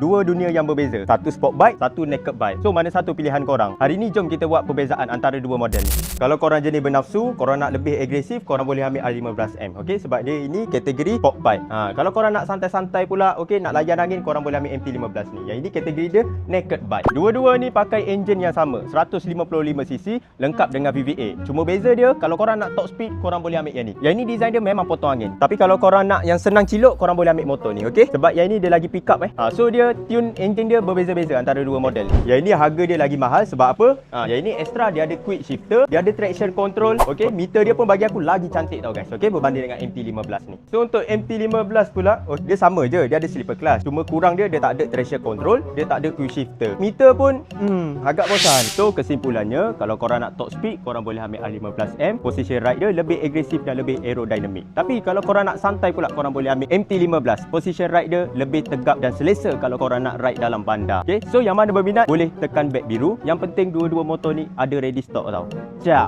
Dua dunia yang berbeza. Satu sport bike, satu naked bike. So mana satu pilihan korang? Hari ni jom kita buat perbezaan antara dua model ni. Kalau korang jenis bernafsu, korang nak lebih agresif, korang boleh ambil R15M. Okey, sebab dia ini kategori sport bike. Kalau korang nak santai-santai pula, okey, nak layan angin, korang boleh ambil MT-15 ni. Yang ini kategori dia naked bike. Dua-dua ni pakai enjin yang sama, 155cc, lengkap dengan VVA. Cuma beza dia, kalau korang nak top speed, korang boleh ambil yang ni. Yang ni design dia memang potong angin. Tapi kalau korang nak yang senang cilok, korang boleh ambil motor ni, okey? Sebab yang ni dia lagi pick up so dia tune engine dia berbeza-beza antara dua model. Yang ini harga dia lagi mahal sebab apa? Yang ini extra, dia ada quick shifter, dia ada traction control, okey? Meter dia pun bagi aku lagi cantik tau guys, okey? Berbanding dengan MT-15 ni. So untuk MT-15 pula, dia sama je, dia ada sleeper class. Cuma kurang dia tak ada traction control, dia tak ada quick shifter. Meter pun agak bosan. So kesimpulannya, kalau korang nak top speed, korang boleh ambil R15M. Position ride dia lebih agresif dan lebih aerodynamic. Tapi kalau korang nak santai pula, korang boleh ambil MT-15. Position ride dia lebih tegap dan selesa kalau korang nak ride dalam bandar. Okay? So yang mana berminat boleh tekan back biru. Yang penting dua-dua motor ni ada ready stock tau. Ciao.